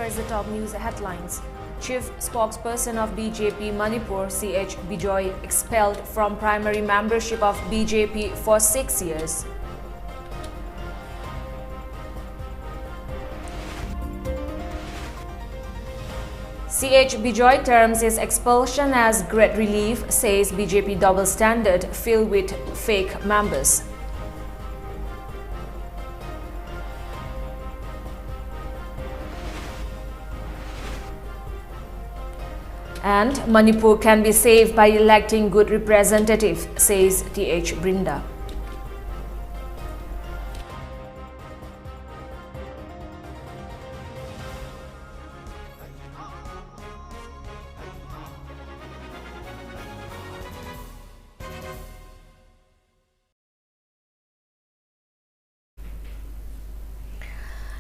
is the top news headlines. Chief spokesperson of BJP Manipur, CH Bijoy, expelled from primary membership of BJP for 6 years. CH Bijoy terms his expulsion as great relief, says BJP double standard filled with fake members. And Manipur can be saved by electing good representative, says TH Brinda.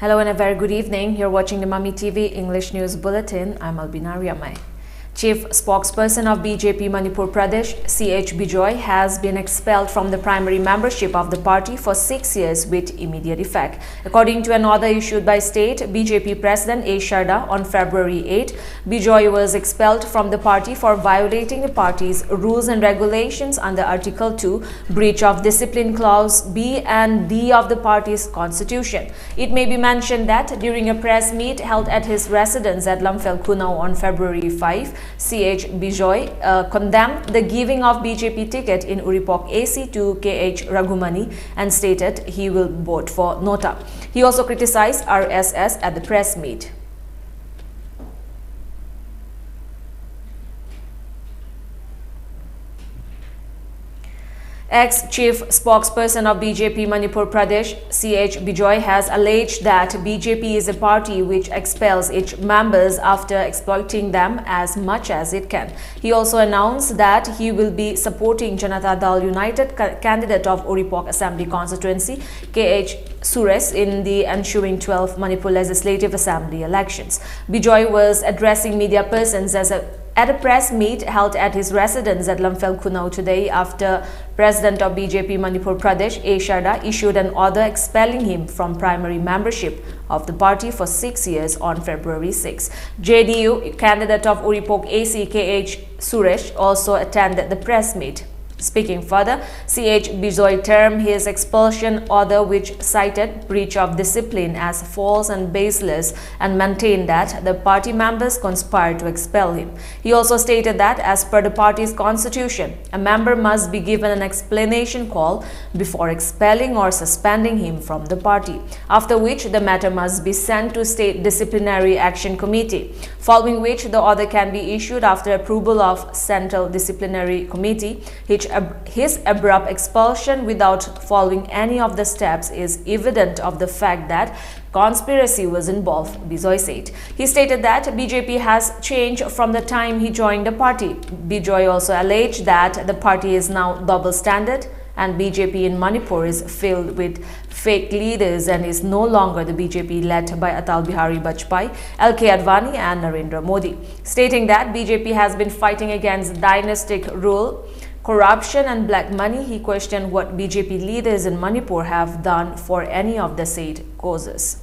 Hello and a very good evening. You're watching the Mami TV English News Bulletin. I'm ALBINA RIAMEI. Chief spokesperson of BJP Manipur Pradesh, CH Bijoy, has been expelled from the primary membership of the party for 6 years with immediate effect. According to an order issued by State BJP President A. Sharda on February 8, Bijoy was expelled from the party for violating the party's rules and regulations under Article 2, breach of discipline clause B and D of the party's constitution. It may be mentioned that during a press meet held at his residence at Lamphel Kunau on February 5, CH Bijoy condemned the giving of BJP ticket in Uripok AC to KH Raghumani and stated he will vote for Nota. He also criticized RSS at the press meet. Ex-chief spokesperson of BJP Manipur Pradesh, CH Bijoy, has alleged that BJP is a party which expels its members after exploiting them as much as it can. He also announced that he will be supporting Janata Dal United candidate of Uripok Assembly constituency, KH Suresh, in the ensuing 12th Manipur Legislative Assembly elections. Bijoy was addressing media persons at a press meet held at his residence at Lamphel Kunau today after President of BJP Manipur Pradesh A. Sharda issued an order expelling him from primary membership of the party for 6 years on February 6. JDU candidate of Uripok AC KH Suresh also attended the press meet. Speaking further, CH Bijoy termed his expulsion order, which cited breach of discipline, as false and baseless and maintained that the party members conspired to expel him. He also stated that as per the party's constitution, a member must be given an explanation call before expelling or suspending him from the party, after which the matter must be sent to State Disciplinary Action Committee, following which the order can be issued after approval of Central Disciplinary Committee. His abrupt expulsion without following any of the steps is evident of the fact that conspiracy was involved, Bijoy said. He stated that BJP has changed from the time he joined the party. Bijoy also alleged that the party is now double standard and BJP in Manipur is filled with fake leaders and is no longer the BJP led by Atal Bihari Vajpayee, LK Advani and Narendra Modi. Stating that BJP has been fighting against dynastic rule, corruption and black money, he questioned what BJP leaders in Manipur have done for any of the said causes.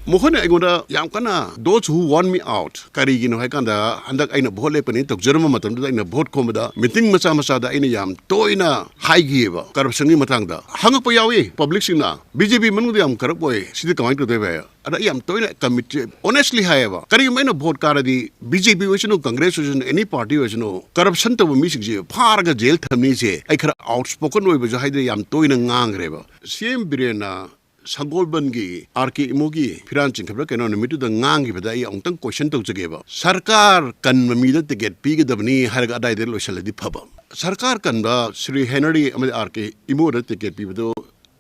Mohon aigunda yam kana those who want me out karigino haikanda handak aina vote lepani tokjerma matamda aina vote komada meeting macha da aina yam toina haigiba corruption gi matangda hangpa yawi public singna BJP manungda yam karapoi sidi kamai to debe ada yam toina commit honestly hayaba kari maina vote karadi BJP wachno Congress wachno any party wachno corruption to mi sigje pharga jail thamni se ai khara outspoken oiba jo haide yam toina ngangreba same birena Sangolbangi, Arki Imogi, Firanching Kabrakano, Mitu the Ngangi, but I on question to Jageva. Sarkar can Mamida to get pig of knee, Haragada de Loshaladi Paba. Sarkar can ba Sri Henry Arki Imoda to get people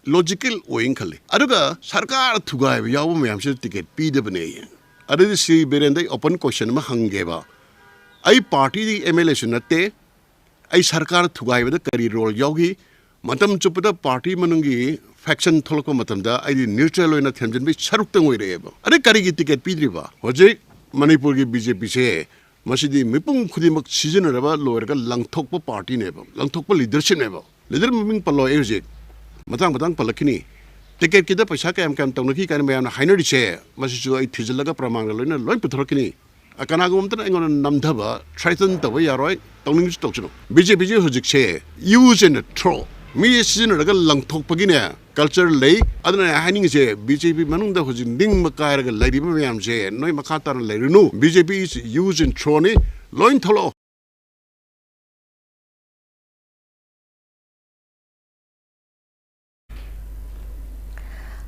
logical oinkali. Aduga, Sarkar to guy, Yawam to get P. Debney. Other see Berende open question Mahangeva. I party the emulation at te, I Sarkar to guy with the career role yogi, Matam Chuputa party Manungi. Faction tholko matamda ai neutral oina thamjin bi sarukta ngoi reba are karigi ticket pidriba hoje manipur gi BJP se masidi mipung khudimak season reba lower ga langthokpa party neba langthokpa leadership neba leader miming palo eje matang palakini ticket kita paisa kam tong naki kan mayam na hainer che masi chu ai thijalaga pramang loina loi puthorkini akana gum tan engon namdhaba threaten to ya roi tongning tok chuno BJP ji hojik che use and throw mi sin raga langthok pagine culture lei adana haning che BJP manung da hojik ding makai raga lei mayam che noi makha tar lei runu BJP is use and throw ni loin tholo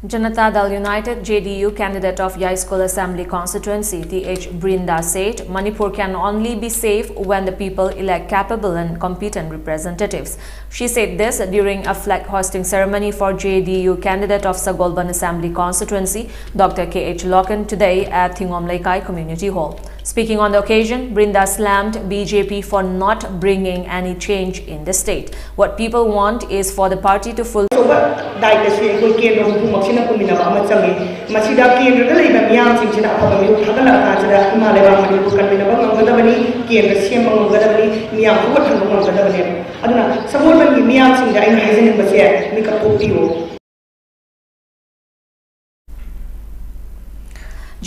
Janata Dal United JDU candidate of Yai School Assembly constituency TH Brinda said Manipur can only be safe when the people elect capable and competent representatives. She said this during a flag hosting ceremony for JDU candidate of Sagolban Assembly constituency Dr. KH Loken today at Thingom Laikai Community Hall. Speaking on the occasion, Brinda slammed BJP for not bringing any change in the state. What people want is for the party to fulfill.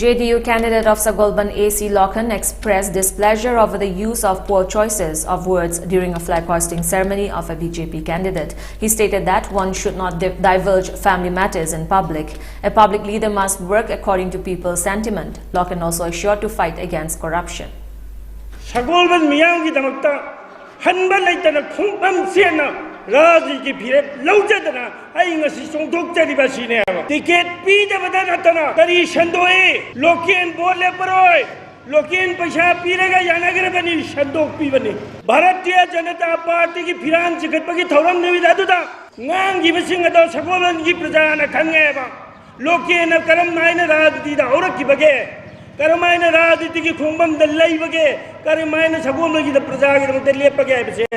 JDU candidate of Sagolban AC Loken expressed displeasure over the use of poor choices of words during a flag hosting ceremony of a BJP candidate. He stated that one should not divulge family matters in public. A public leader must work according to people's sentiment. Loken also assured to fight against corruption. Sagolban miyang ki damakta hanba laitana khungpam sena Raji ki phire laujadana ai ngasi songdok chari basine ticket pi da badana tana tari shandoe lokin bole paroi lokin paisa pirega yanagre bani shandok pi bani Bharatiya Janata Party ki phiran jigat pagi thoram nevi dadu da ngang gi basing ado Sagolban ki prajana khange ba lokin karam naina rajdi da aurak ki bage Karamaina Raditi ki Kumbam the Laivage, Karamaina Sagoma the Prazaga the Lepage,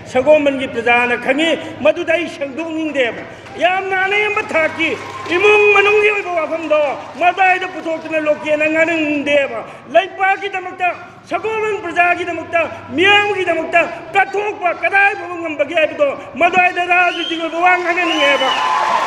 Sagoman ki Prazana Kani, Madudai Shandung them. Yamnani Mataki, Imung Manungi Wafando, Madai the Putokan Lokian and Anang Deva, like Paki the Mukta, Sagoman Prazagi the Mukta, Miyangi the Mukta, Katupa, Kadai Bungam Bagabito, Madai the Raditi of Wang and Eva.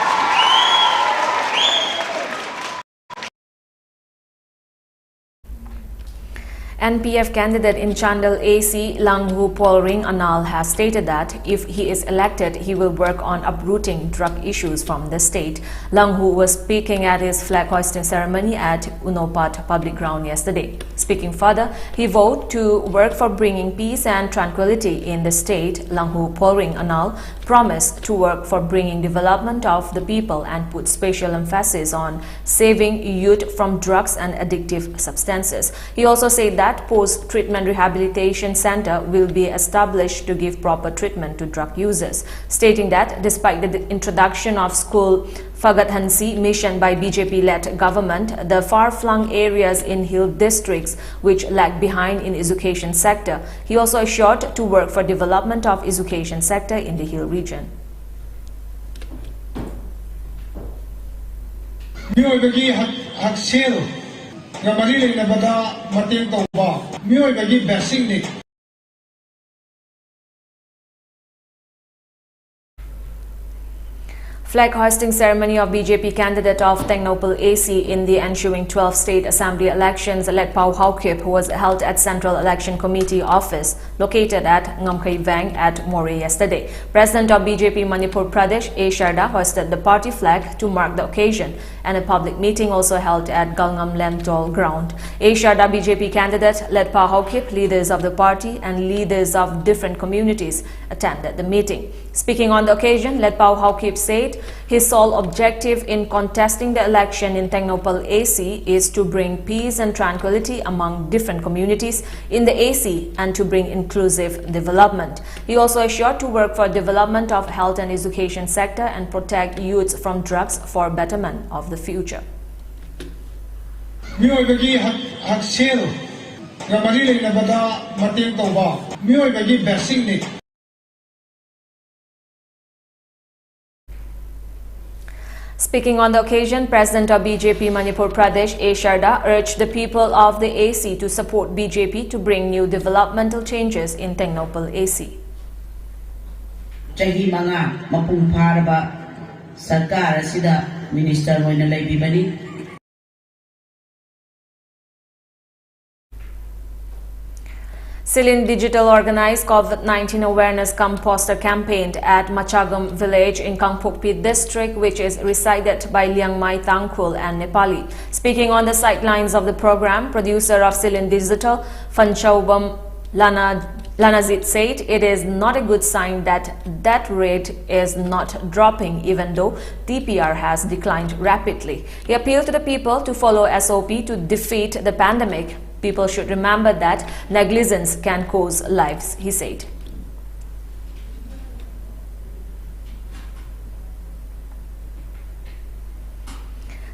NPF candidate in Chandal AC Langhu Polring Anal has stated that if he is elected, he will work on uprooting drug issues from the state. Langhu was speaking at his flag hoisting ceremony at Unopat Public Ground yesterday. Speaking further, he vowed to work for bringing peace and tranquility in the state. Langhu Polring Anal promised to work for bringing development of the people and put special emphasis on saving youth from drugs and addictive substances. He also said that post-treatment rehabilitation center will be established to give proper treatment to drug users, stating that despite the introduction of school Fagat Hansi mission by BJP-led government, the far-flung areas in hill districts which lag behind in education sector. He also assured to work for development of education sector in the hill region. Flag hoisting ceremony of BJP candidate of Tengnople AC in the ensuing 12 state assembly elections led Pau Haukip was held at Central Election Committee office located at Ngamkai Vang at More yesterday. President of BJP Manipur Pradesh A. Sharda hoisted the party flag to mark the occasion, and a public meeting also held at Galngam Lentol ground. A. Sharda BJP candidate led Pau Haukip, leaders of the party and leaders of different communities attended the meeting. Speaking on the occasion, Led Pau Haukip said his sole objective in contesting the election in Tengnople AC is to bring peace and tranquility among different communities in the AC and to bring inclusive development. He also assured to work for development of health and education sector and protect youths from drugs for betterment of the future. Speaking on the occasion, President of BJP Manipur Pradesh A. Sharda urged the people of the AC to support BJP to bring new developmental changes in Tengnople AC. Chahi manga mapung pharaba sarkar asida minister hoina laibibani. Silin Digital organized COVID-19 awareness cum poster campaign at Machagam village in Kangpokpi district, which is resided by RIAMEI Tangkhul and Nepali. Speaking on the sidelines of the program, producer of Silin Digital, Fanchaubam Lanazit said it is not a good sign that death rate is not dropping, even though TPR has declined rapidly. He appealed to the people to follow SOP to defeat the pandemic. People should remember that negligence can cost lives, he said.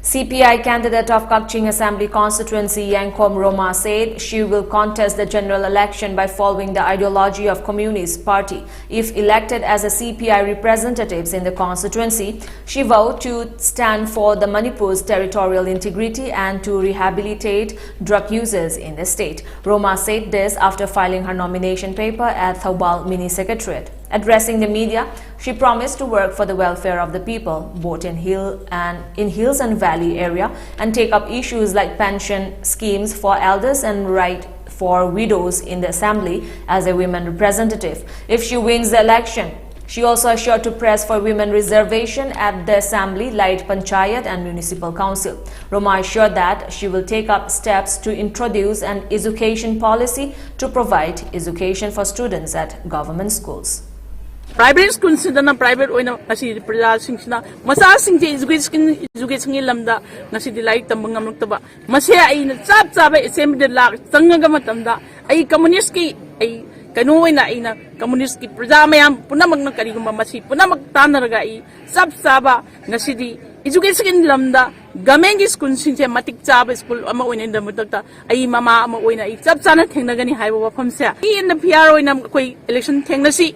CPI candidate of Kakching Assembly constituency Yankom Roma said she will contest the general election by following the ideology of Communist Party. If elected as a CPI representatives in the constituency, she vowed to stand for the Manipur's territorial integrity and to rehabilitate drug users in the state. Roma said this after filing her nomination paper at Thoubal Mini Secretariat. Addressing the media, she promised to work for the welfare of the people, both in hills and valley area, and take up issues like pension schemes for elders and right for widows in the assembly as a women representative. If she wins the election, she also assured to press for women reservation at the assembly, light panchayat and municipal council. Roma assured that she will take up steps to introduce an education policy to provide education for students at government schools. Private schools na private oina asi praja singna masa singje education lamda nasi dilai tambang amnukta masya ai na chap chap assembly lak changaga matamda ai communist ki ai kanu oina ai na communist ki praja mayam punamak na karigumba masi punamak tanaraga ai chap chaba nasi di education lamda government school singje matik chaba school ama oina inda mutakta ai mama ama oina ai chap chana thengnagani haiba wafam se in the PR oina koi election thengnasi.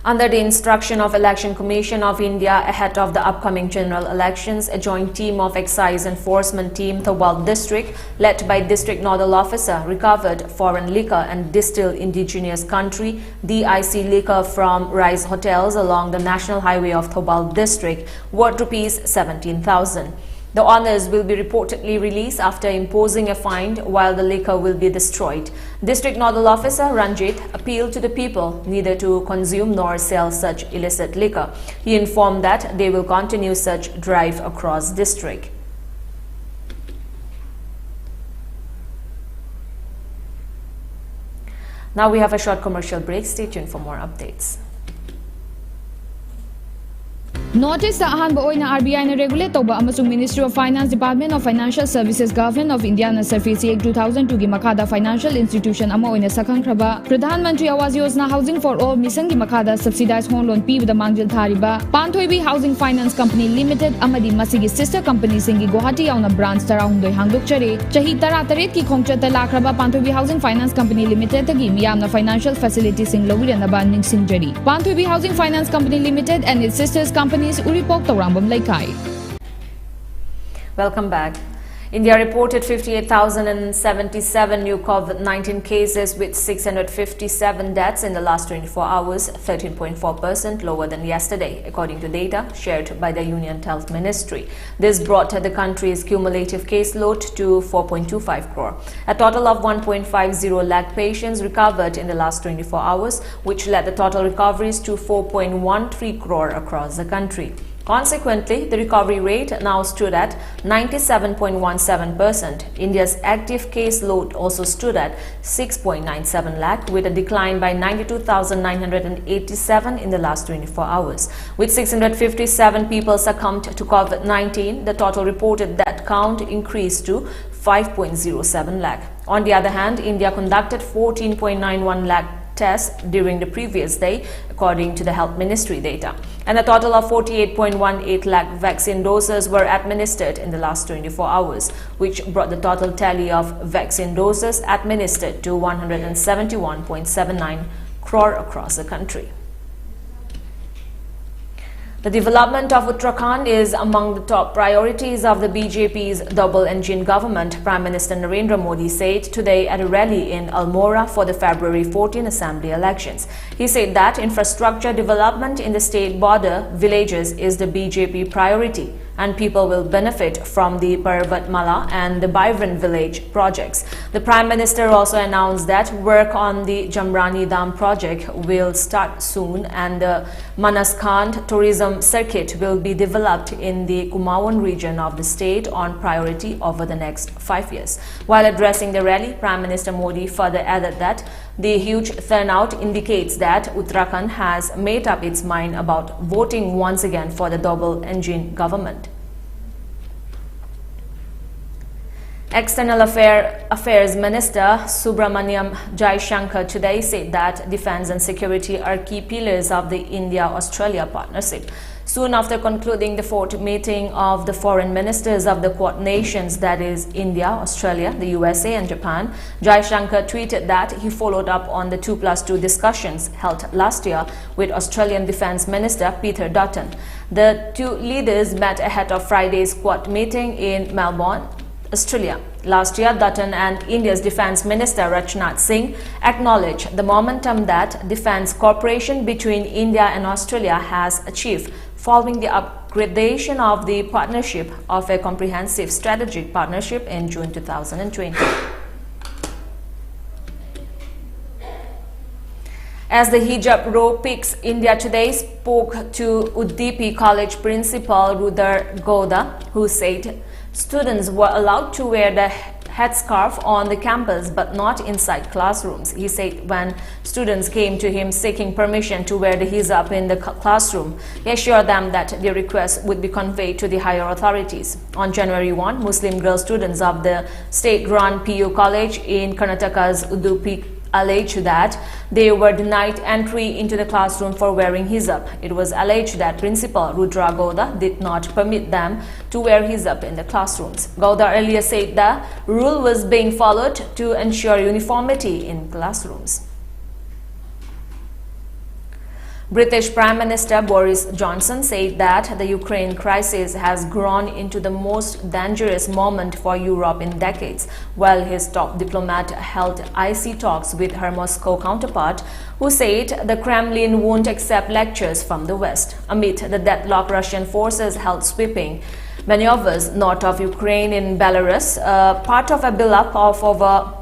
Under the instruction of Election Commission of India ahead of the upcoming general elections, a joint team of Excise Enforcement Team Thoubal District, led by District Nodal Officer, recovered foreign liquor and distilled indigenous country DIC liquor from rice hotels along the National Highway of Thoubal District, worth Rs 17,000. The owners will be reportedly released after imposing a fine, while the liquor will be destroyed. District Nodal Officer Ranjit appealed to the people neither to consume nor sell such illicit liquor. He informed that they will continue such drive across district. Now we have a short commercial break. Stay tuned for more updates. Notice the ahanba oina RBI na regulate toba amasung Ministry of Finance Department of Financial Services Government of India na Surface Act 2002 gi makada financial institution ama oina sakhangkraba Pradhan Mantri Awas Yojana Housing for All mission gi makada subsidized home loan pibada mangjil thariba Panthoibi Housing Finance Company Limited amadi masigi sister company singi Guwahati yauna branch tarahumdoi hangdokchare chahi tara-taret ki khongchata lakraba Panthoibi Housing Finance Company Limited tagi miyamna financial facilities sing lawirana ningsingjari Panthoibi Housing Finance Company Limited and its sisters company Welcome back. India reported 58,077 new COVID-19 cases with 657 deaths in the last 24 hours, 13.4% lower than yesterday, according to data shared by the Union Health Ministry. This brought the country's cumulative caseload to 4.25 crore. A total of 1.50 lakh patients recovered in the last 24 hours, which led the total recoveries to 4.13 crore across the country. Consequently, the recovery rate now stood at 97.17%. India's active case load also stood at 6.97 lakh, with a decline by 92,987 in the last 24 hours. With 657 people succumbed to COVID-19, the total reported death count increased to 5.07 lakh. On the other hand, India conducted 14.91 lakh tests during the previous day, according to the Health Ministry data. And a total of 48.18 lakh vaccine doses were administered in the last 24 hours, which brought the total tally of vaccine doses administered to 171.79 crore across the country. The development of Uttarakhand is among the top priorities of the BJP's double-engine government, Prime Minister Narendra Modi said today at a rally in Almora for the February 14 Assembly elections. He said that infrastructure development in the state border villages is the BJP priority, and people will benefit from the Parvatmala and the Byron village projects. The Prime Minister also announced that work on the Jamrani Dam project will start soon and the Manaskand tourism circuit will be developed in the Kumaon region of the state on priority over the next 5 years. While addressing the rally, Prime Minister Modi further added that the huge turnout indicates that Uttarakhand has made up its mind about voting once again for the double-engine government. External Affairs Minister Subramaniam Jaishankar today said that defense and security are key pillars of the India-Australia partnership. Soon after concluding the fourth meeting of the foreign ministers of the Quad nations, that is India, Australia, the USA and Japan, Jaishankar tweeted that he followed up on the 2+2 discussions held last year with Australian Defence Minister Peter Dutton. The two leaders met ahead of Friday's Quad meeting in Melbourne, Australia. Last year, Dutton and India's Defence Minister Rajnath Singh acknowledged the momentum that defence cooperation between India and Australia has achieved following the upgradation of the partnership of a comprehensive strategic partnership in June 2020. As the hijab row peaks, India today spoke to Udupi College Principal Rudar Gowda, who said students were allowed to wear the headscarf on the campus but not inside classrooms. He said when students came to him seeking permission to wear the hijab in the classroom, he assured them that their request would be conveyed to the higher authorities. On January 1, Muslim girl students of the state-run PU college in Karnataka's Udupi alleged that they were denied entry into the classroom for wearing hijab. It was alleged that Principal Rudra Gowda did not permit them to wear hijab in the classrooms. Gowda earlier said the rule was being followed to ensure uniformity in classrooms. British Prime Minister Boris Johnson said that the Ukraine crisis has grown into the most dangerous moment for Europe in decades, while his top diplomat held icy talks with her Moscow counterpart, who said the Kremlin won't accept lectures from the West. Amid the deadlock, Russian forces held sweeping maneuvers north of Ukraine in Belarus, part of a buildup of over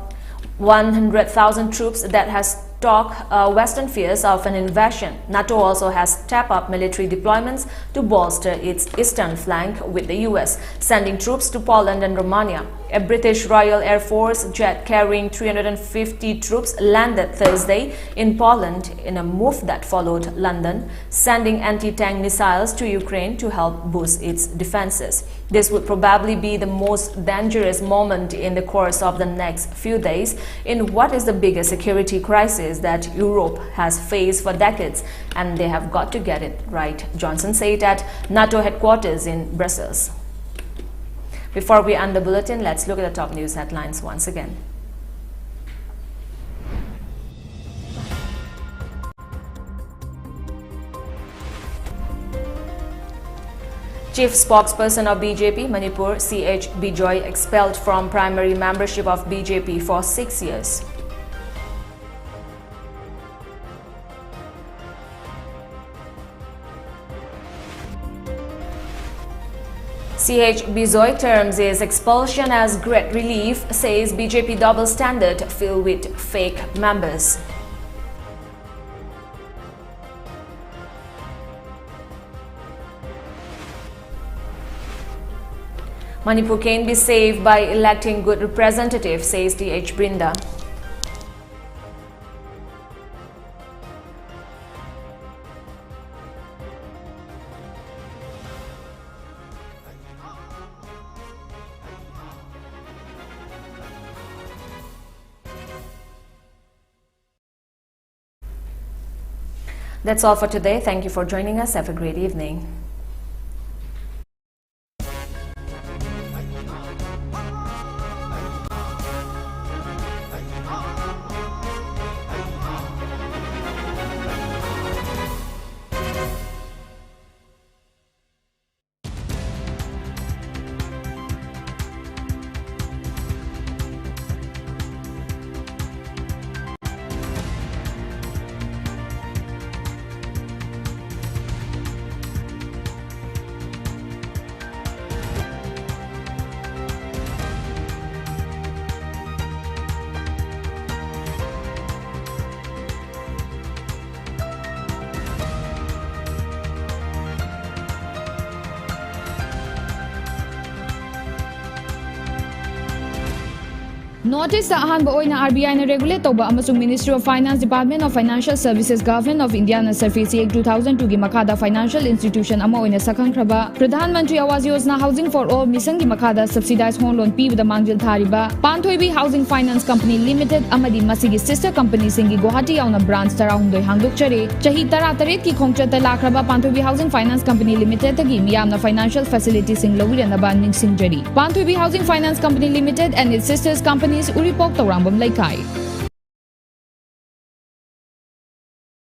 100,000 troops that has stalked Western fears of an invasion. NATO also has stepped up military deployments to bolster its eastern flank with the US, sending troops to Poland and Romania. A British Royal Air Force jet carrying 350 troops landed Thursday in Poland in a move that followed London, sending anti-tank missiles to Ukraine to help boost its defenses. This would probably be the most dangerous moment in the course of the next few days in what is the biggest security crisis that Europe has faced for decades, and they have got to get it right, Johnson said at NATO headquarters in Brussels. Before we end the bulletin, let's look at the top news headlines once again. Chief spokesperson of BJP, Manipur, CH Bijoy, expelled from primary membership of BJP for 6 years. CH Bijoy terms his expulsion as great relief, says BJP double standard filled with fake members. Manipur can be saved by electing good representatives, says DH Brinda. That's all for today. Thank you for joining us. Have a great evening. Notice ahanba oina RBI na regulate toba amasung Ministry of Finance Department of Financial Services Government of India na Surface Act 2002 gi makada financial institution ama oina sakhangkraba Pradhan Mantri Awas Yojana Housing for All misang gi makada subsidized home loan pibada mangjil thariba Panthoibi Housing Finance Company Limited amadi masigi sister company singi Guwahati yauna branch tarahumdoi hangdokchare chahi tara taret ki khongchata lakraba Panthoibi Housing Finance Company Limited tagi miyamna financial facilities sing lawirana ningsingjari Panthoibi Housing Finance Company Limited and its sisters companies Uripok Taurambam Laikai